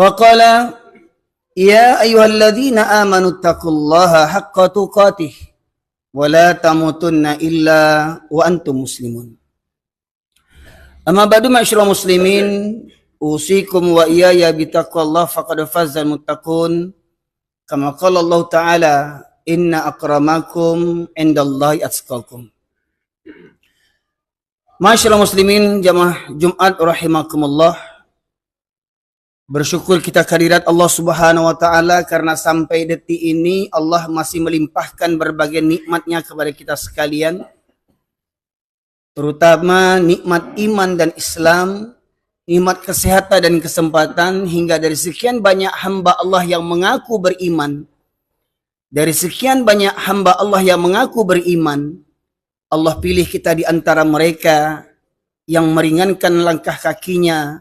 Wa qala ya ayyuhalladzina amanu taqullaha haqqa tuqatih wa la tamutunna illa wa antum muslimun. Amma ba'du ma'asyiral muslimin, usikum wa iyaya bitaqwallah faqad fazal muttaqun. Kama qala Allah Ta'ala, inna akramakum indallahi atqakum. Ma'asyiral muslimin, jamaah Jumat rahimakumullah. Bersyukur kita kehadirat Allah Subhanahu wa Ta'ala karena sampai detik ini Allah masih melimpahkan berbagai nikmatnya kepada kita sekalian, terutama nikmat iman dan Islam, nikmat kesehatan dan kesempatan, hingga dari sekian banyak hamba Allah yang mengaku beriman, dari sekian banyak hamba Allah yang mengaku beriman, Allah pilih kita di antara mereka yang meringankan langkah kakinya,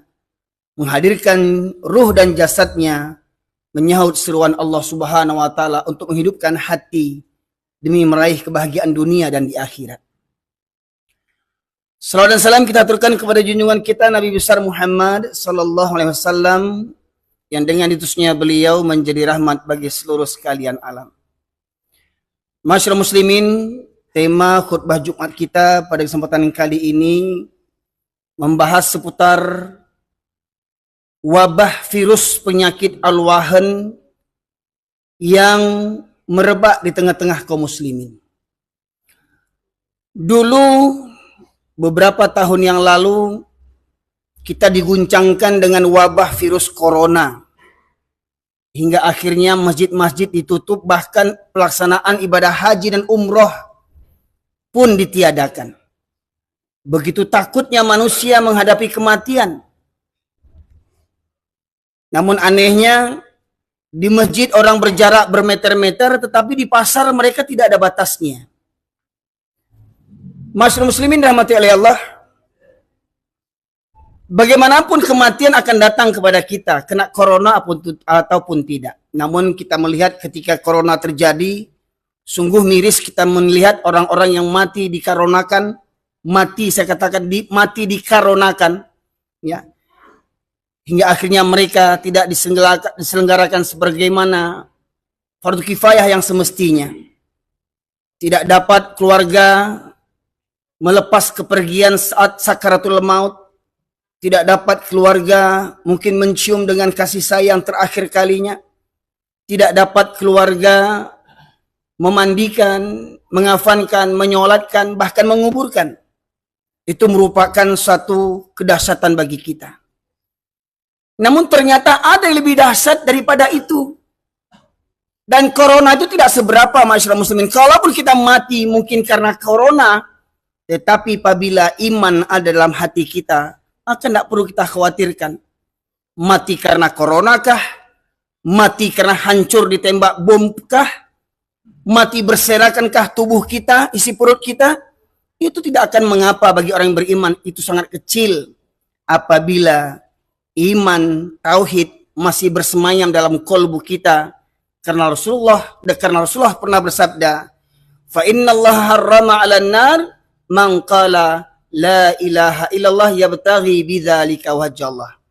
menghadirkan ruh dan jasadnya, menyahut seruan Allah Subhanahu wa Ta'ala untuk menghidupkan hati demi meraih kebahagiaan dunia dan di akhirat. Salawat dan salam kita aturkan kepada junjungan kita Nabi besar Muhammad sallallahu alaihi wasallam, yang dengan diutusnya beliau menjadi rahmat bagi seluruh sekalian alam. Masyarakat muslimin, tema khutbah Jumat kita pada kesempatan kali ini membahas seputar wabah virus penyakit al-wahan yang merebak di tengah-tengah kaum muslimin. Dulu beberapa tahun yang lalu kita diguncangkan dengan wabah virus corona, hingga akhirnya masjid-masjid ditutup, bahkan pelaksanaan ibadah haji dan umroh pun ditiadakan. Begitu takutnya manusia menghadapi kematian. Namun anehnya, di masjid orang berjarak bermeter-meter, tetapi di pasar mereka tidak ada batasnya. Masyarakat muslimin rahmati oleh Allah, bagaimanapun kematian akan datang kepada kita, kena corona ataupun tidak. Namun kita melihat ketika corona terjadi, sungguh miris kita melihat orang-orang yang mati dikarenakan, saya katakan mati dikarenakan, ya. Hingga akhirnya mereka tidak diselenggarakan sebagaimana fardu kifayah yang semestinya. Tidak dapat keluarga melepas kepergian saat sakaratul maut. Tidak dapat keluarga mungkin mencium dengan kasih sayang terakhir kalinya. Tidak dapat keluarga memandikan, mengafankan, menyolatkan, bahkan menguburkan. Itu merupakan suatu kedahsyatan bagi kita. Namun ternyata ada yang lebih dahsyat daripada itu. Dan corona itu tidak seberapa, masyarakat muslimin. Kalaupun kita mati mungkin karena corona, tetapi apabila iman ada dalam hati kita, maka tidak perlu kita khawatirkan. Mati karena corona kah? Mati karena hancur ditembak bom kah? Mati berserakankah tubuh kita, isi perut kita? Itu tidak akan mengapa bagi orang yang beriman. Itu sangat kecil apabila iman, tauhid masih bersemayam dalam kolbu kita. Karena Rasulullah pernah bersabda, fa innallaha harrama 'alan nar man qala la ilaha illallah yabtaghi bidzalika wajhallah.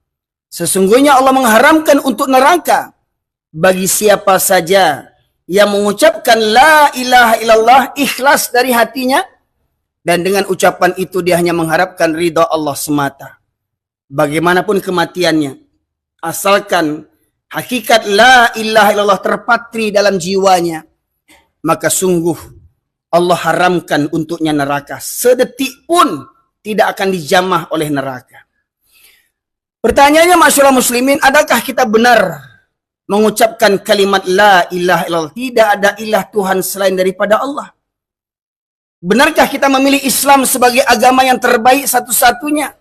Sesungguhnya Allah mengharamkan untuk neraka bagi siapa saja yang mengucapkan la ilaha illallah ikhlas dari hatinya, dan dengan ucapan itu dia hanya mengharapkan ridha Allah semata. Bagaimanapun kematiannya, asalkan hakikat la ilaha illallah terpatri dalam jiwanya, maka sungguh Allah haramkan untuknya neraka. Sedetik pun tidak akan dijamah oleh neraka. Pertanyaannya, masyarakat muslimin, adakah kita benar mengucapkan kalimat la ilaha illallah? Tidak ada ilah Tuhan selain daripada Allah. Benarkah kita memilih Islam sebagai agama yang terbaik satu-satunya?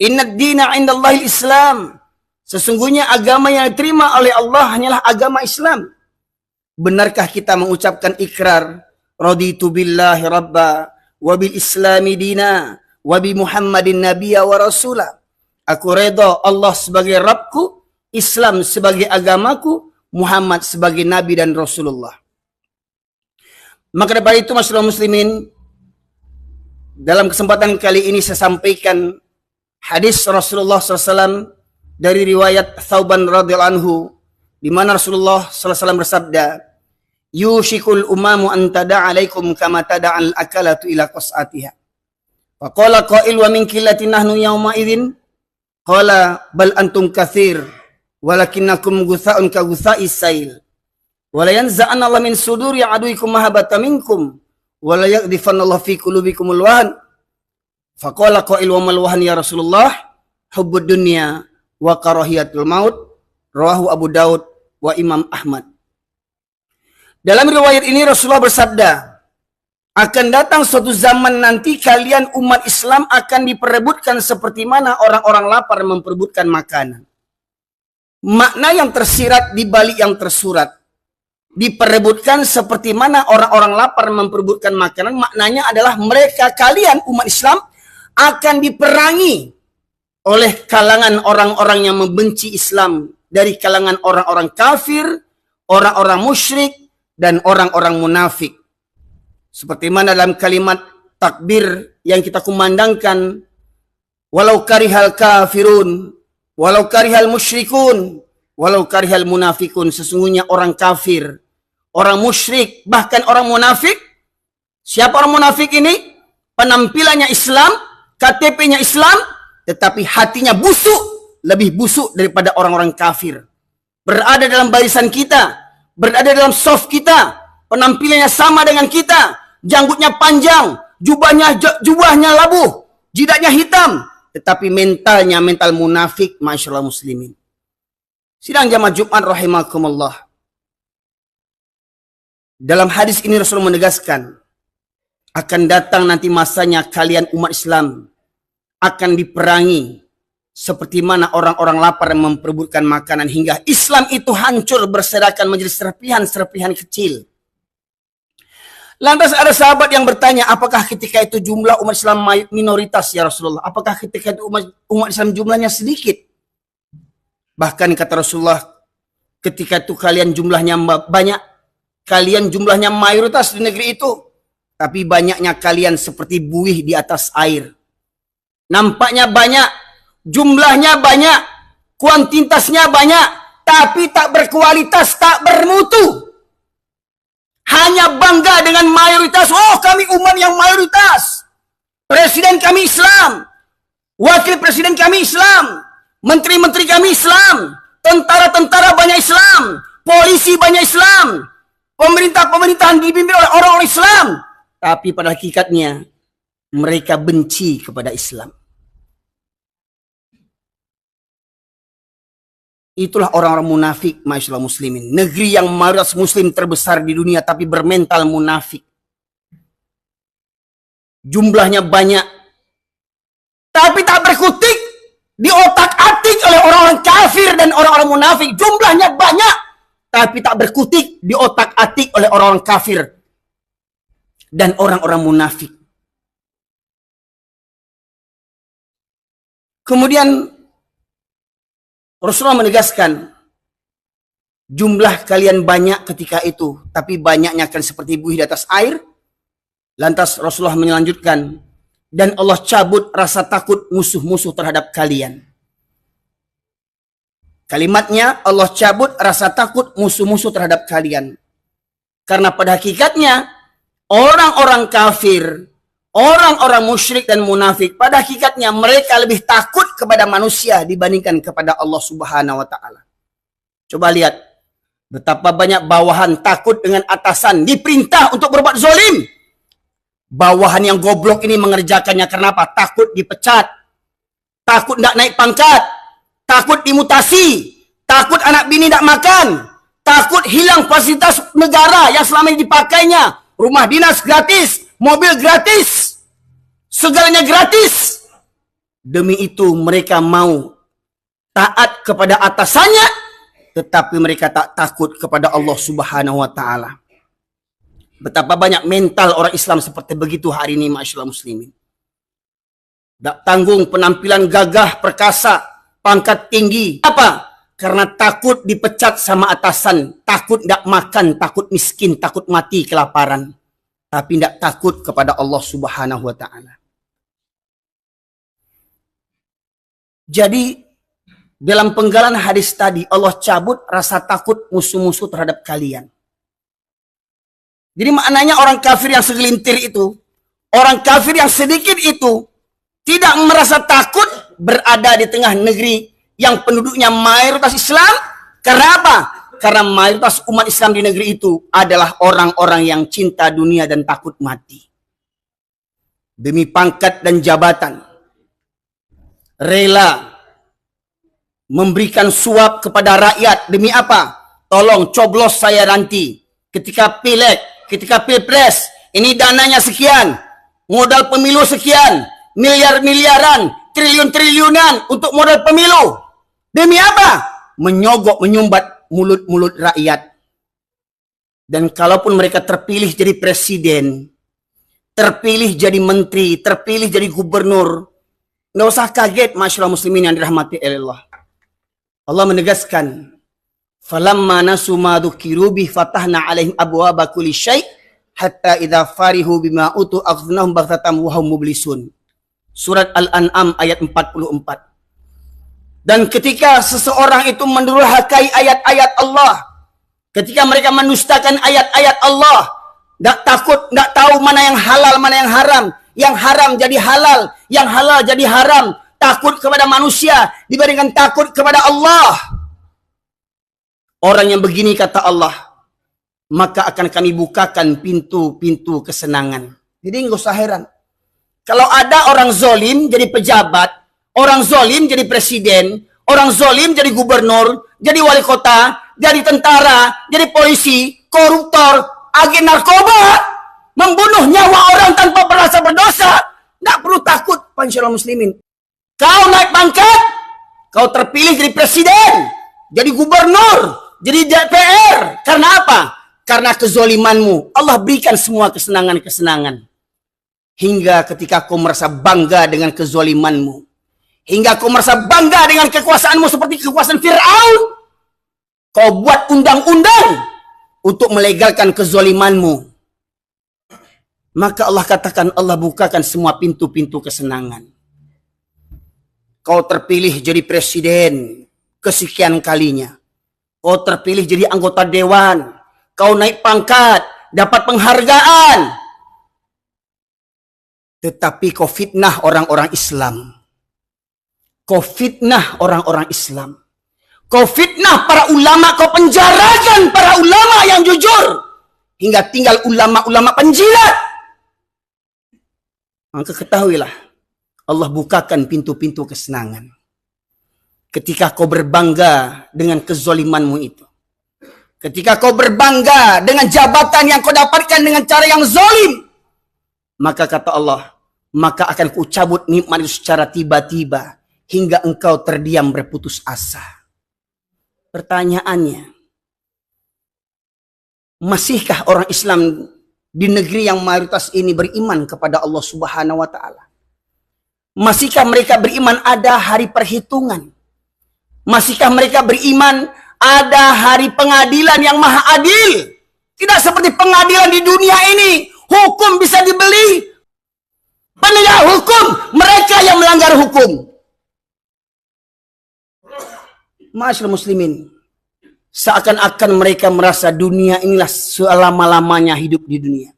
Innad dina indallahil Islam. Sesungguhnya agama yang diterima oleh Allah hanyalah agama Islam. Benarkah kita mengucapkan ikrar raditu billahi rabba wa bil islami dina wa bi Muhammadin nabiyya wa rasula? Aku redha Allah sebagai Rabbku, Islam sebagai agamaku, Muhammad sebagai nabi dan Rasulullah. Maka daripada itu, masyarakat muslimin, dalam kesempatan kali ini saya sampaikan hadis Rasulullah SAW dari riwayat Thauban radhiyallahu anhu, di mana Rasulullah sallallahu alaihi wasallam bersabda, "Yushikul umamu an tada'alaikum kama tada'al akalatu ila qas'atiha." Faqala qail wa min qillatin nahnu yawma idzin qala bal antum katsir walakinnakum gutha'un ka gutha'is sail wa la yanza'anna Allah min suduri aduikum mahabbata minkum wa la yaqdhifanna Allah fi qulubikumul wahan. Faqala qail wa mal wahan ya Rasulullah? Hubbud dunya wa karahiyatul maut. Rawahu Abu Daud wa Imam Ahmad. Dalam riwayat ini Rasulullah bersabda, akan datang suatu zaman nanti kalian umat Islam akan diperebutkan seperti mana orang-orang lapar memperebutkan makanan. Makna yang tersirat di balik yang tersurat. Diperebutkan seperti mana orang-orang lapar memperebutkan makanan, maknanya adalah mereka, kalian umat Islam akan diperangi oleh kalangan orang-orang yang membenci Islam, dari kalangan orang-orang kafir, orang-orang musyrik, dan orang-orang munafik. Seperti mana dalam kalimat takbir yang kita kumandangkan, walau karihal kafirun, walau karihal musyrikun, walau karihal munafikun. Sesungguhnya orang kafir, orang musyrik, bahkan orang munafik. Siapa orang munafik ini? Penampilannya Islam, KTP-nya Islam, tetapi hatinya busuk, lebih busuk daripada orang-orang kafir. Berada dalam barisan kita, berada dalam saf kita, penampilannya sama dengan kita, janggutnya panjang, jubahnya labuh, jidatnya hitam, tetapi mentalnya mental munafik. Masyaallah muslimin. Sidang jamaah Jumat rahimakumullah. Dalam hadis ini Rasul menegaskan, akan datang nanti masanya kalian umat Islam akan diperangi seperti mana orang-orang lapar memperebutkan makanan hingga Islam itu hancur berserakan menjadi serpihan-serpihan kecil. Lantas ada sahabat yang bertanya, apakah ketika itu jumlah umat Islam minoritas ya Rasulullah? Apakah ketika itu umat Islam jumlahnya sedikit? Bahkan kata Rasulullah, ketika itu kalian jumlahnya banyak, kalian jumlahnya mayoritas di negeri itu, tapi banyaknya kalian seperti buih di atas air. Nampaknya banyak, jumlahnya banyak, kuantitasnya banyak, tapi tak berkualitas, tak bermutu. Hanya bangga dengan mayoritas. Oh, kami umat yang mayoritas. Presiden kami Islam. Wakil presiden kami Islam. Menteri-menteri kami Islam. Tentara-tentara banyak Islam. Polisi banyak Islam. Pemerintah-pemerintahan dipimpin oleh orang-orang Islam. Tapi pada hakikatnya, mereka benci kepada Islam. Itulah orang-orang munafik, masyaallah muslimin. Negeri yang mayoritas muslim terbesar di dunia tapi bermental munafik. Jumlahnya banyak, tapi tak berkutik, diotak-atik oleh orang-orang kafir dan orang-orang munafik. Jumlahnya banyak, tapi tak berkutik, diotak-atik oleh orang-orang kafir dan orang-orang munafik. Kemudian Rasulullah menegaskan, jumlah kalian banyak ketika itu, tapi banyaknya akan seperti buih di atas air. Lantas Rasulullah melanjutkan, dan Allah cabut rasa takut musuh-musuh terhadap kalian. Kalimatnya, Allah cabut rasa takut musuh-musuh terhadap kalian. Karena pada hakikatnya, orang-orang kafir, orang-orang musyrik dan munafik, pada hakikatnya mereka lebih takut kepada manusia dibandingkan kepada Allah Subhanahu wa Ta'ala. Coba lihat betapa banyak bawahan takut dengan atasan, diperintah untuk berbuat zalim. Bawahan yang goblok ini mengerjakannya karena apa? Takut dipecat, takut tidak naik pangkat, takut dimutasi, takut anak bini tidak makan, takut hilang fasilitas negara yang selama ini dipakainya, rumah dinas gratis, mobil gratis, segalanya gratis. Demi itu mereka mau taat kepada atasannya, tetapi mereka tak takut kepada Allah Subhanahu wa Ta'ala. Betapa banyak mental orang Islam seperti begitu hari ini, masyaallah muslimin. Tak tanggung, penampilan gagah, perkasa, pangkat tinggi. Apa? Karena takut dipecat sama atasan, takut tidak makan, takut miskin, takut mati kelaparan. Tapi tidak takut kepada Allah Subhanahu wa Ta'ala. Jadi Dalam penggalan hadis tadi, Allah cabut rasa takut musuh-musuh terhadap kalian. Jadi maknanya orang kafir yang segelintir itu, orang kafir yang sedikit itu, tidak merasa takut berada di tengah negeri yang penduduknya mayoritas Islam. Karena apa? Karena mayoritas umat Islam di negeri itu adalah orang-orang yang cinta dunia dan takut mati. Demi pangkat dan jabatan, rela memberikan suap kepada rakyat. Demi apa? Tolong coblos saya nanti. Ketika pileg, ketika pilpres, ini dananya sekian. Modal pemilu sekian. Miliar-miliaran, triliun-triliunan untuk modal pemilu. Demi apa? Menyogok, menyumbat mulut-mulut rakyat. Dan kalaupun mereka terpilih jadi presiden, terpilih jadi menteri, terpilih jadi gubernur, nggak usah kaget masyarakat muslimin yang dirahmati Allah. Allah menegaskan, falamma nasu ma dzukiru bi fatahna alaihim abwaaba kulli syai' hatta idza farihu bima utu akhadnahum baghtatan wa hum mublisun. Surat Al-An'am ayat 44. Dan ketika seseorang itu mendurhakai ayat-ayat Allah, ketika mereka mendustakan ayat-ayat Allah, nggak takut, nggak tahu mana yang halal, mana yang haram jadi halal, yang halal jadi haram, takut kepada manusia dibandingkan takut kepada Allah. Orang yang begini kata Allah, maka akan kami bukakan pintu-pintu kesenangan. Jadi nggak usah heran. Kalau ada orang zolim jadi pejabat, orang zolim jadi presiden, orang zolim jadi gubernur, jadi wali kota, jadi tentara, jadi polisi, koruptor, agen narkoba, membunuh nyawa orang tanpa merasa berdosa, nggak perlu takut, masyarakat muslimin. Kau naik pangkat, kau terpilih jadi presiden, jadi gubernur, jadi DPR. Karena apa? Karena kezolimanmu. Allah berikan semua kesenangan-kesenangan. Hingga ketika kau merasa bangga dengan kezolimanmu, hingga kau merasa bangga dengan kekuasaanmu seperti kekuasaan Fir'aun, kau buat undang-undang untuk melegalkan kezolimanmu. Maka Allah katakan, Allah bukakan semua pintu-pintu kesenangan. Kau terpilih jadi presiden kesekian kalinya. Kau terpilih jadi anggota dewan. Kau naik pangkat, dapat penghargaan. Tetapi kau fitnah orang-orang Islam. Kau fitnah orang-orang Islam. Kau fitnah para ulama, kau penjarakan para ulama yang jujur. Hingga tinggal ulama-ulama penjilat. Maka ketahuilah, Allah bukakan pintu-pintu kesenangan. Ketika kau berbangga dengan kezolimanmu itu. Ketika kau berbangga dengan jabatan yang kau dapatkan dengan cara yang zolim. Maka kata Allah, maka akan kucabut nikmat itu secara tiba-tiba. Hingga engkau terdiam berputus asa. Pertanyaannya, masihkah orang Islam di negeri yang mayoritas ini beriman kepada Allah Subhanahu wa Ta'ala? Masihkah mereka beriman ada hari perhitungan? Masihkah mereka beriman ada hari pengadilan yang maha adil? Tidak seperti pengadilan di dunia ini, hukum bisa dibeli. Penegak hukum mereka yang melanggar hukum. Masyaallah muslimin, seakan-akan mereka merasa dunia inilah selama-lamanya hidup di dunia.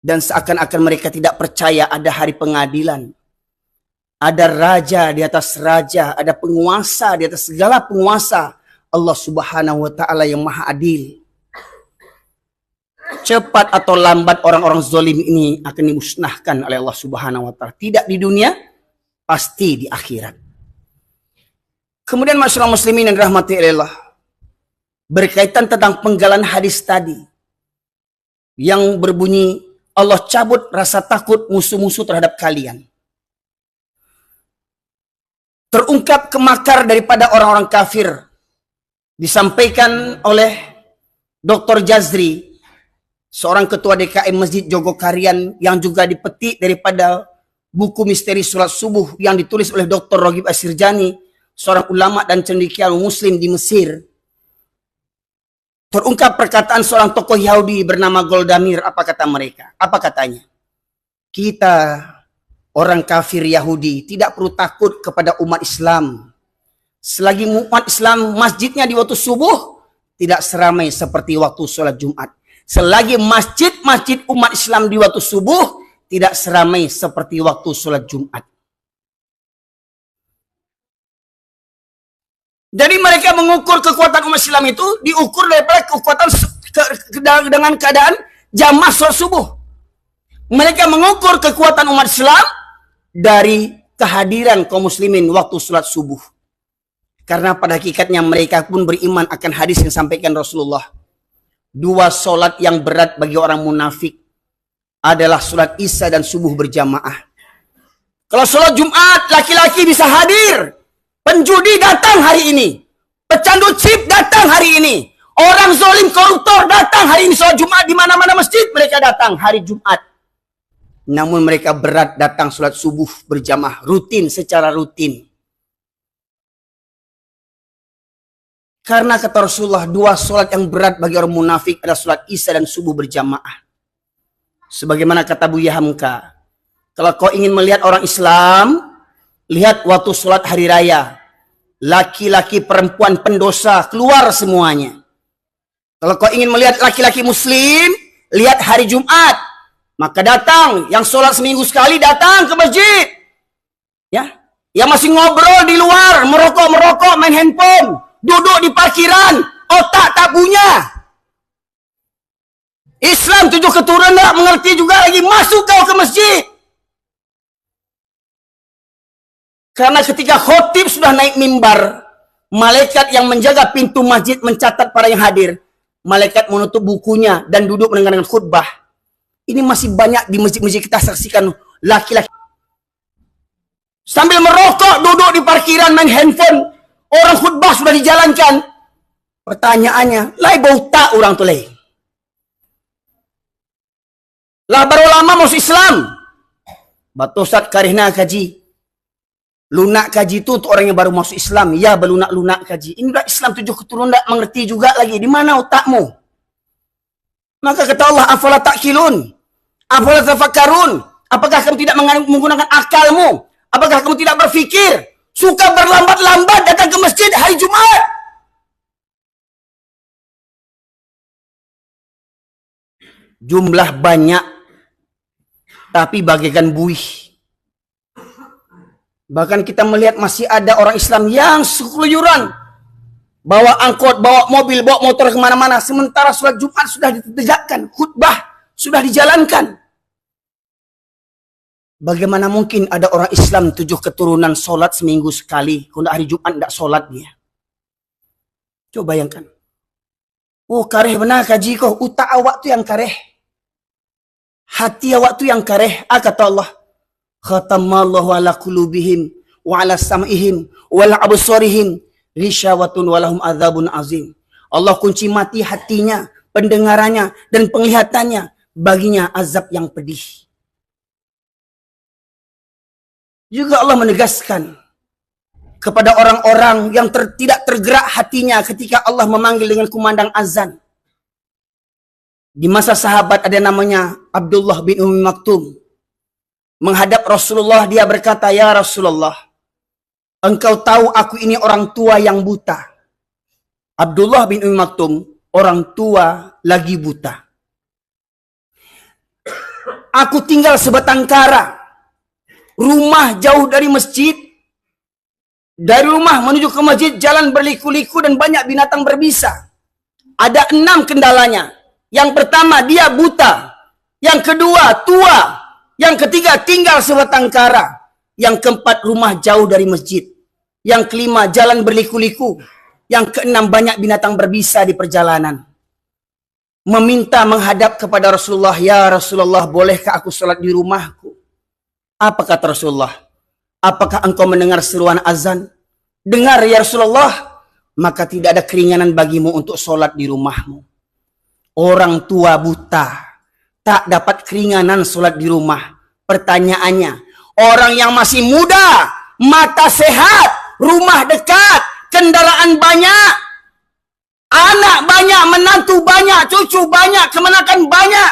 Dan seakan-akan mereka tidak percaya ada hari pengadilan. Ada raja di atas raja, ada penguasa di atas segala penguasa. Allah Subhanahu wa Ta'ala yang maha adil. Cepat atau lambat orang-orang zalim ini akan dimusnahkan oleh Allah Subhanahu wa Ta'ala. Tidak di dunia, pasti di akhirat. Kemudian masyarakat muslimin yang dirahmati Allah, berkaitan tentang penggalan hadis tadi yang berbunyi Allah cabut rasa takut musuh-musuh terhadap kalian. Terungkap kemakar daripada orang-orang kafir disampaikan oleh Dr. Jazri, seorang ketua DKM Masjid Jogokarian, yang juga dipetik daripada buku Misteri Sholat Subuh yang ditulis oleh Dr. Roghib Asirjani, seorang ulama dan cendekiawan muslim di Mesir. Terungkap perkataan seorang tokoh Yahudi bernama Goldamir. Apa kata mereka? Apa katanya? Kita orang kafir Yahudi tidak perlu takut kepada umat Islam. Selagi umat Islam masjidnya di waktu subuh, tidak seramai seperti waktu sholat Jumat. Selagi masjid-masjid umat Islam di waktu subuh, tidak seramai seperti waktu sholat Jumat. Jadi mereka mengukur kekuatan umat Islam itu diukur daripada kekuatan dengan keadaan jamaah sholat subuh. Mereka mengukur kekuatan umat Islam dari kehadiran kaum muslimin waktu sholat subuh. Karena pada hakikatnya mereka pun beriman akan hadis yang disampaikan Rasulullah. 2 sholat yang berat bagi orang munafik adalah sholat isya dan subuh berjamaah. Kalau sholat Jumat, laki-laki bisa hadir. Penjudi datang hari ini. Pecandu chip datang hari ini. Orang zolim koruptor datang hari ini. Sholat Jumat di mana-mana masjid mereka datang hari Jumat. Namun mereka berat datang sholat subuh berjamaah. Rutin, secara rutin. Karena kata Rasulullah, 2 sholat yang berat bagi orang munafik adalah sholat isya dan subuh berjamaah. Sebagaimana kata Buya Hamka, kalau kau ingin melihat orang Islam, lihat waktu sholat hari raya. Laki-laki perempuan pendosa keluar semuanya. Kalau kau ingin melihat laki-laki muslim, lihat hari Jumat. Maka datang, yang sholat seminggu sekali datang ke masjid. Ya, yang masih ngobrol di luar, merokok, main handphone, duduk di parkiran, otak tak punya. Islam 7 keturunan tak mengerti juga lagi, masuk kau ke masjid. Karena ketika khotib sudah naik mimbar, malaikat yang menjaga pintu masjid mencatat para yang hadir. Malaikat menutup bukunya dan duduk mendengarkan khutbah. Ini masih banyak di masjid-masjid kita saksikan laki-laki sambil merokok, duduk di parkiran, main handphone. Orang khutbah sudah dijalankan. Pertanyaannya, lai bau tak orang tu lai? Lah baru lama masuk Islam. Batosat karihna kaji. Lunak kaji itu untuk orang yang baru masuk Islam. Ya, belunak-lunak kaji. Ini udah Islam 7 keturunan tak mengerti juga lagi. Di mana otakmu? Maka kata Allah, afala ta'kilun? Afala tafakkarun? Apakah kamu tidak menggunakan akalmu? Apakah kamu tidak berfikir? Suka berlambat-lambat datang ke masjid hari Jumat. Jumlah banyak, tapi bagaikan buih. Bahkan kita melihat masih ada orang Islam yang keluyuran. Bawa angkot, bawa mobil, bawa motor kemana-mana. Sementara sholat Jumat sudah ditegakkan. Khutbah sudah dijalankan. Bagaimana mungkin ada orang Islam 7 keturunan sholat seminggu sekali. Kalau hari Jumat tidak sholat dia. Coba bayangkan. Oh kareh benar kaji kau. Utak awak tu yang kareh. Hati awak tu yang kareh. Kata Allah. Khatamallahu ala qulubihim wa ala sam'ihim wa ala absarihim risyawatun walahum adzabun azim. Allah kunci mati hatinya, pendengarannya dan penglihatannya, baginya azab yang pedih. Juga Allah menegaskan kepada orang-orang yang tidak tergerak hatinya ketika Allah memanggil dengan kumandang azan. Di masa sahabat ada namanya Abdullah bin Ummi Maktum. Menghadap Rasulullah, dia berkata, "Ya Rasulullah, engkau tahu aku ini orang tua yang buta." Abdullah bin Ummi Maktum, orang tua lagi buta. Aku tinggal sebatang kara. Rumah jauh dari masjid. Dari rumah menuju ke masjid, jalan berliku-liku dan banyak binatang berbisa. Ada 6 kendalanya. Yang pertama, dia buta. Yang kedua, tua. Yang ketiga, tinggal sebatang kara. Yang keempat, rumah jauh dari masjid. Yang kelima, jalan berliku-liku. Yang keenam, banyak binatang berbisa di perjalanan. Meminta menghadap kepada Rasulullah, "Ya Rasulullah, bolehkah aku sholat di rumahku?" Apa kata Rasulullah? "Apakah engkau mendengar seruan azan?" "Dengar ya Rasulullah." "Maka tidak ada keringanan bagimu untuk sholat di rumahmu." Orang tua buta tak dapat keringanan sholat di rumah. Pertanyaannya, orang yang masih muda, mata sehat, rumah dekat, kendaraan banyak, anak banyak, menantu banyak, cucu banyak, kemenakan banyak.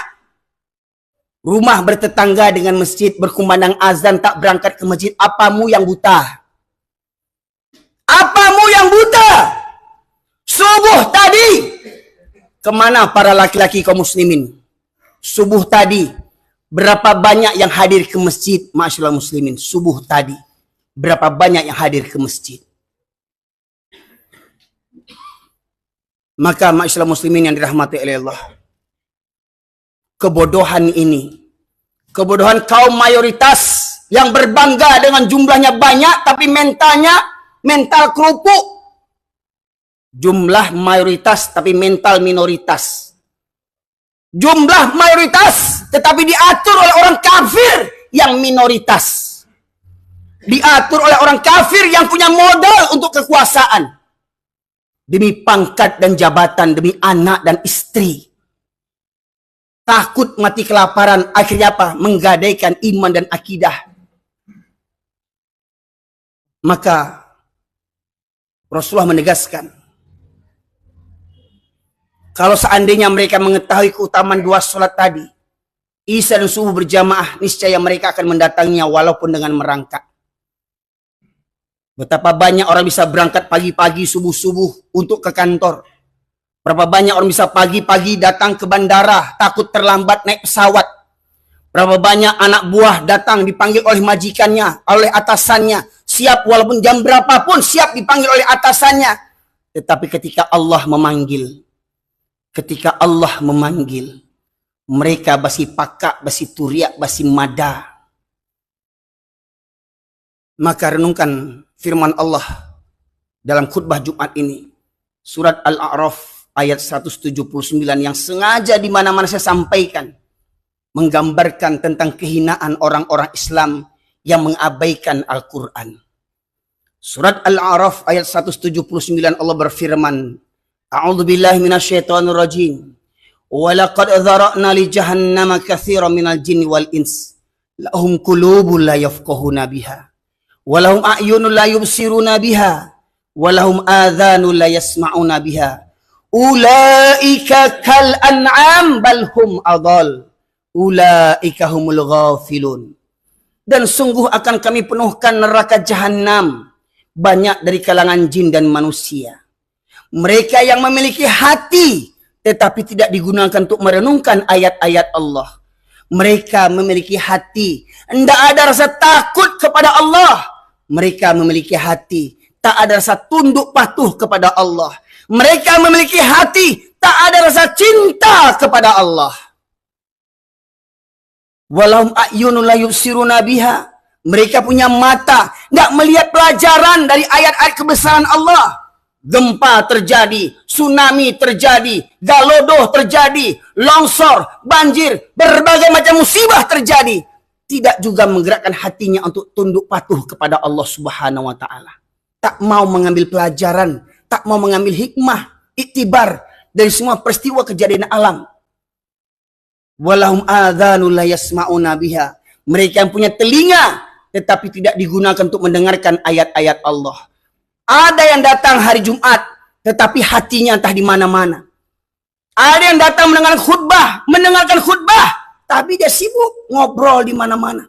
Rumah bertetangga dengan masjid, berkumandang azan, tak berangkat ke masjid. Apamu yang buta? Apamu yang buta? Subuh tadi. Kemana para laki-laki kaum muslimin? Subuh tadi. Berapa banyak yang hadir ke masjid? Ma'asyiral muslimin. Subuh tadi. Berapa banyak yang hadir ke masjid? Maka ma'asyiral muslimin yang dirahmati oleh Allah. Kebodohan ini. Kebodohan kaum mayoritas yang berbangga dengan jumlahnya banyak tapi mentalnya mental kerupuk. Jumlah mayoritas tapi mental minoritas. Jumlah mayoritas tetapi diatur oleh orang kafir yang minoritas. Diatur oleh orang kafir yang punya modal untuk kekuasaan. Demi pangkat dan jabatan, demi anak dan istri. Takut mati kelaparan, akhirnya apa? Menggadaikan iman dan akidah. Maka Rasulullah menegaskan, kalau seandainya mereka mengetahui keutamaan 2 sholat tadi, Isya dan subuh berjamaah, niscaya mereka akan mendatanginya walaupun dengan merangkak. Betapa banyak orang bisa berangkat pagi-pagi subuh-subuh untuk ke kantor. Berapa banyak orang bisa pagi-pagi datang ke bandara, takut terlambat naik pesawat. Berapa banyak anak buah datang dipanggil oleh majikannya, oleh atasannya. Siap walaupun jam berapapun, siap dipanggil oleh atasannya. Tetapi ketika Allah memanggil, mereka basi pakak, basi turiak, basi mada. Maka renungkan firman Allah dalam khutbah Jumat ini. Surat Al-A'raf ayat 179 yang sengaja di mana-mana saya sampaikan. Menggambarkan tentang kehinaan orang-orang Islam yang mengabaikan Al-Quran. Surat Al-A'raf ayat 179 Allah berfirman, A'udzu billahi minasyaitonir rajim. Wa laqad dzara'na li jahannama katsiran minal jinni wal ins. Lahum qulubun la yafqahuna biha. Wa lahum a'yunun la yubsiruna biha. Wa lahum adhanun la yasma'una biha. Ulaika kal an'am bal hum adall. Ulaika humul ghafilun. Dan sungguh akan kami penuhkan neraka jahanam banyak dari kalangan jin dan manusia. Mereka yang memiliki hati tetapi tidak digunakan untuk merenungkan ayat-ayat Allah. Mereka memiliki hati, tidak ada rasa takut kepada Allah. Mereka memiliki hati, tak ada rasa tunduk patuh kepada Allah. Mereka memiliki hati, tak ada rasa cinta kepada Allah. Walahum a'yunun la yubsiruna biha. Mereka punya mata, tidak melihat pelajaran dari ayat-ayat kebesaran Allah. Gempa terjadi, tsunami terjadi, galodoh terjadi, longsor, banjir, berbagai macam musibah terjadi. Tidak juga menggerakkan hatinya untuk tunduk patuh kepada Allah Subhanahu wa Ta'ala. Tak mau mengambil pelajaran, tak mau mengambil hikmah, iktibar dari semua peristiwa kejadian alam. Walahum adzanul la yasma'una biha. Mereka yang punya telinga tetapi tidak digunakan untuk mendengarkan ayat-ayat Allah. Ada yang datang hari Jumat tetapi hatinya entah di mana-mana. Ada yang datang mendengarkan khutbah, tapi dia sibuk ngobrol di mana-mana.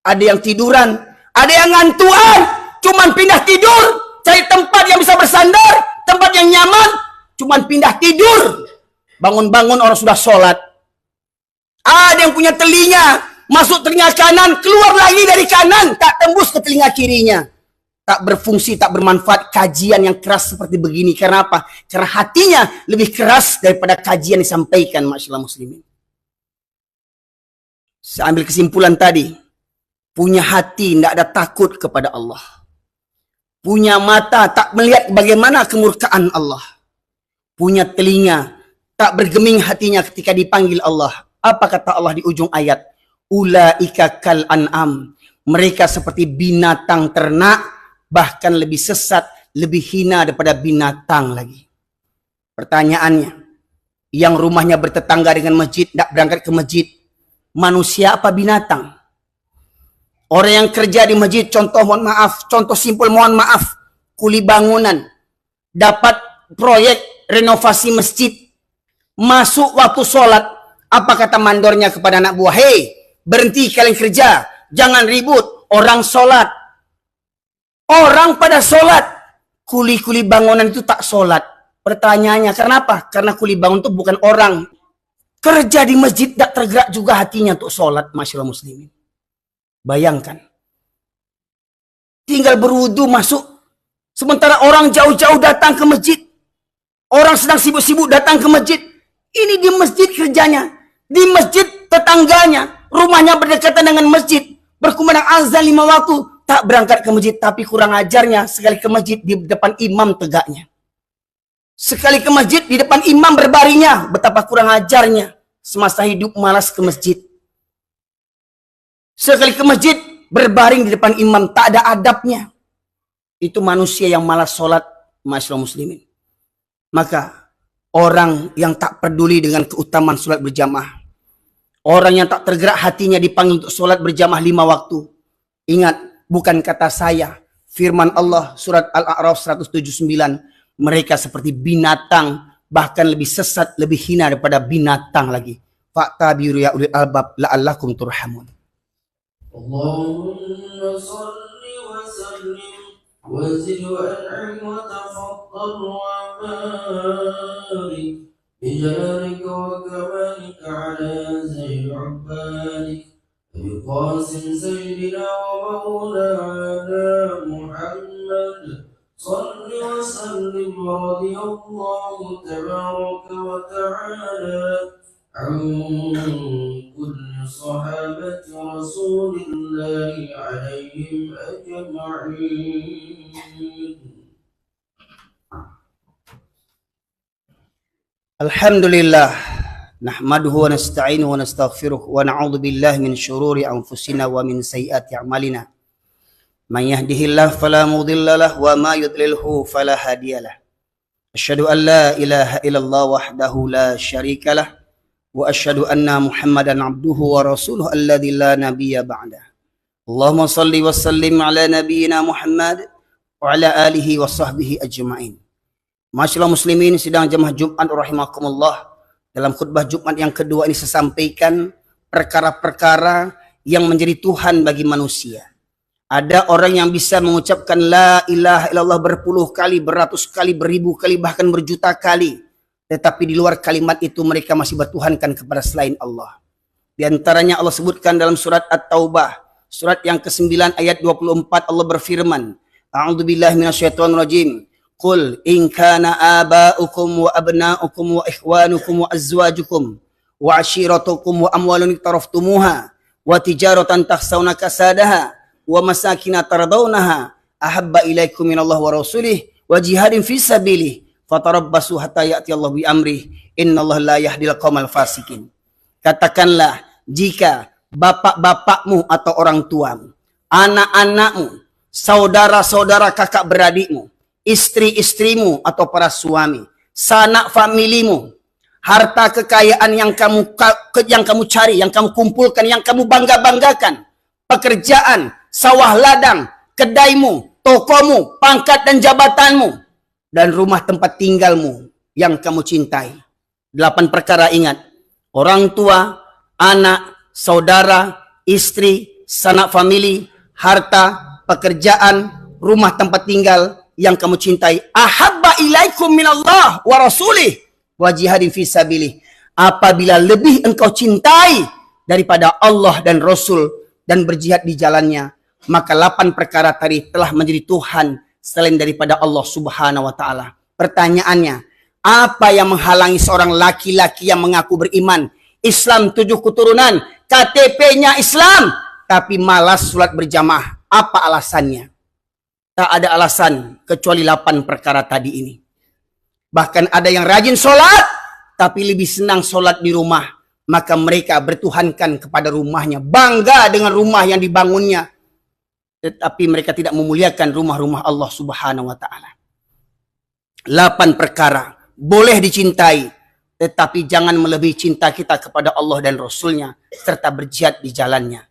Ada yang tiduran, ada yang ngantuan, cuman pindah tidur, cari tempat yang bisa bersandar, tempat yang nyaman, cuman pindah tidur. Bangun-bangun orang sudah sholat. Ada yang punya telinga, masuk telinga kanan, keluar lagi dari kanan, tak tembus ke telinga kirinya. Tak berfungsi, tak bermanfaat kajian yang keras seperti begini. Karena apa? Karena hatinya lebih keras daripada kajian disampaikan, masyaallah muslimin. Saya ambil kesimpulan tadi. Punya hati, tidak ada takut kepada Allah. Punya mata, tak melihat bagaimana kemurkaan Allah. Punya telinga, tak bergeming hatinya ketika dipanggil Allah. Apa kata Allah di ujung ayat? Ulaika kal an'am. Mereka seperti binatang ternak, bahkan lebih sesat, lebih hina daripada binatang lagi. Pertanyaannya, yang rumahnya bertetangga dengan masjid, tidak berangkat ke masjid, manusia apa binatang? Orang yang kerja di masjid, contoh simpel mohon maaf, kuli bangunan, dapat proyek renovasi masjid, masuk waktu sholat, apa kata mandornya kepada anak buah? Hei, berhenti kalian kerja, jangan ribut, orang sholat. Orang pada sholat, Kuli-kuli bangunan itu tak sholat. Pertanyaannya, kenapa? Karena kuli bangun itu bukan orang. Kerja di masjid tak tergerak juga hatinya untuk sholat, masyaallah muslimin. Bayangkan. Tinggal berwudu masuk. Sementara orang jauh-jauh datang ke masjid. Orang sedang sibuk-sibuk datang ke masjid. Ini di masjid kerjanya. Di masjid tetangganya. Rumahnya berdekatan dengan masjid. Berkumandang azan 5 waktu. Tak berangkat ke masjid. Tapi kurang ajarnya. Sekali ke masjid di depan imam tegaknya. Sekali ke masjid di depan imam berbaringnya. Betapa kurang ajarnya. Semasa hidup malas ke masjid. Sekali ke masjid berbaring di depan imam. Tak ada adabnya. Itu manusia yang malas sholat. Masyaallah muslimin. Maka orang yang tak peduli dengan keutamaan sholat berjamaah. Orang yang tak tergerak hatinya dipanggil untuk sholat berjamaah 5 waktu. Ingat, bukan kata saya. Firman Allah surat Al-A'raf 179. Mereka seperti binatang, bahkan lebih sesat, lebih hina daripada binatang lagi. Fa'tabiru ya ulil albab la'allakum turhamun. Allahumma salli wa sallim wa zid wa an'im wa tafaddal wa barik bijalalika wa kamalika ala zayn ubadik Abi Qasim Sayyidina wa Maulana Muhammad صل وسلم رضي الله تبارك وتعالى عن كل صحابة رسول الله عليهم أجمعين. الحمد لله نحمده ونستعينه ونستغفره ونعوذ بالله من شرور أنفسنا ومن سيئات أعمالنا. من يهده الله فلا مضل له وما يضلله فلا هادي له. أشهد أن لا إله إلا الله وحده لا شريك له وأشهد أن محمدا عبده ورسوله الذي لا نبي بعده. اللهم صل وسلم على نبينا محمد وعلى آله وصحبه أجمعين. Masyaallah muslimin sidang jemaah Jumat rahimakumullah. Dalam khutbah Jumat yang kedua ini saya sampaikan perkara-perkara yang menjadi Tuhan bagi manusia. Ada orang yang bisa mengucapkan la ilaha illallah berpuluh kali, beratus kali, beribu kali, bahkan berjuta kali. Tetapi di luar kalimat itu mereka masih bertuhankan kepada selain Allah. Di antaranya Allah sebutkan dalam surat At-Taubah. Surat yang ke-9 ayat 24 Allah berfirman. A'udzubillahi minasyaitonirrajim. Qul in kana aba'ukum wa abna'ukum wa ikhwanukum wa azwajukum wa ashiratukum wa amwalun iktaraftumuha wa tijaratan takhshawna kasadaha wa masakina tardawnaha ahabba ilaikum minallah wa rasulih wa jihadin fi sabilih fatarabbasu hatta ya'ti Allah bi amrih innallaha la yahdil qaumal fasikin. Katakanlah, jika bapak-bapakmu atau orang tuamu, anak-anakmu, saudara-saudara kakak beradikmu, istri-istrimu atau para suami, sanak familimu, harta kekayaan yang kamu cari, yang kamu kumpulkan, yang kamu bangga-banggakan, pekerjaan, sawah ladang, kedaimu, tokomu, pangkat dan jabatanmu, dan rumah tempat tinggalmu yang kamu cintai. 8 perkara ingat. Orang tua, anak, saudara, istri, sanak famili, harta, pekerjaan, rumah tempat tinggal yang kamu cintai. Ahabba ilaikum minallah wa rasulih wa jihadin fi sabilih. Apabila lebih engkau cintai daripada Allah dan Rasul dan berjihad di jalannya, maka 8 perkara tadi telah menjadi Tuhan selain daripada Allah Subhanahu wa taala. Pertanyaannya, apa yang menghalangi seorang laki-laki yang mengaku beriman, Islam 7 keturunan, KTP-nya Islam, tapi malas sholat berjamaah? Apa alasannya? Tak ada alasan kecuali 8 perkara tadi ini. Bahkan ada yang rajin sholat, tapi lebih senang sholat di rumah. Maka mereka bertuhankan kepada rumahnya, bangga dengan rumah yang dibangunnya. Tetapi mereka tidak memuliakan rumah-rumah Allah Subhanahu wa taala. 8 perkara boleh dicintai, tetapi jangan melebihi cinta kita kepada Allah dan Rasulnya serta berjihad di jalannya.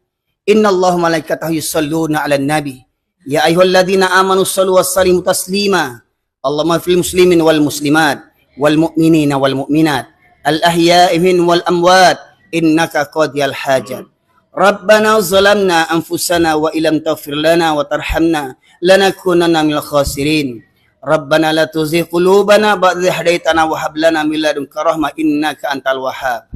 Innallaha malaikatahu yusholluna 'alan nabi ya ayyuhalladzina amanu shallu wa sallimu taslima. Allahumma fil muslimin wal muslimat wal mu'minina wal mu'minat al ahya'i minhum wal amwat innaka qadiyal hajat. Rabbana zalamna anfusana wa illam taghfir lana wa tarhamna lanakunanna minal khasirin. Rabbana la tuzigh qulubana ba'da idh hadaitana wa hab lana min ladunka rahmah innaka antal wahhab.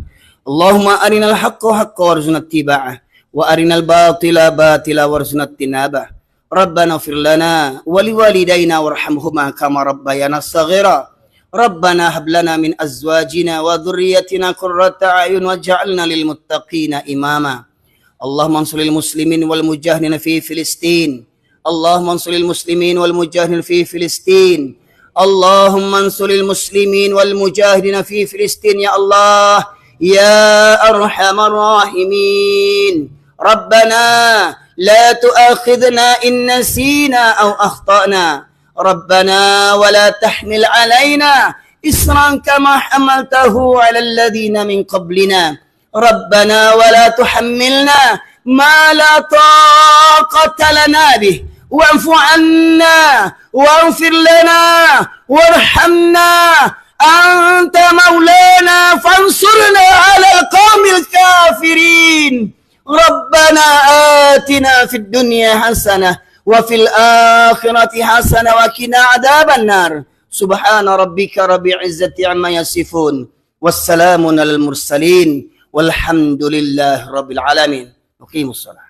Allahumma arinal haqqa haqqan warzuqna ittiba'ah wa arinal batila batila warzuqna ijtinabah. Rabbana ighfir lana wa liwalidayna warhamhuma kama rabbayana shaghira. Rabbana hab lana min azwajina wa dhurriyyatina qurrata a'yun waj'alna lil muttaqina imama. Allahumma ansuril muslimin wal mujahidin fi Filistin. Allahumma ansuril muslimin wal mujahidin fi Filistin. Allahumma ansuril muslimin wal mujahidin fi Filistin ya Allah ya arhamar rahimin. Rabbana la tu'akhidhna in nasina aw akhtana. Rabbana wa la tahmil alaina isran kama hamaltahu ala alladhina min qablina. Rabbana wa la tuhammilna ma la taqata lana bih. واعف عنا واغفر لنا وارحمنا أنت مولانا فانصرنا على القوم الكافرين. ربنا آتنا في الدنيا حسنة وفي الآخرة حسنة وقنا عذاب النار. سبحان ربك رب العزة عما يصفون والسلام على المرسلين والحمد لله رب العالمين. أقيموا الصلاة.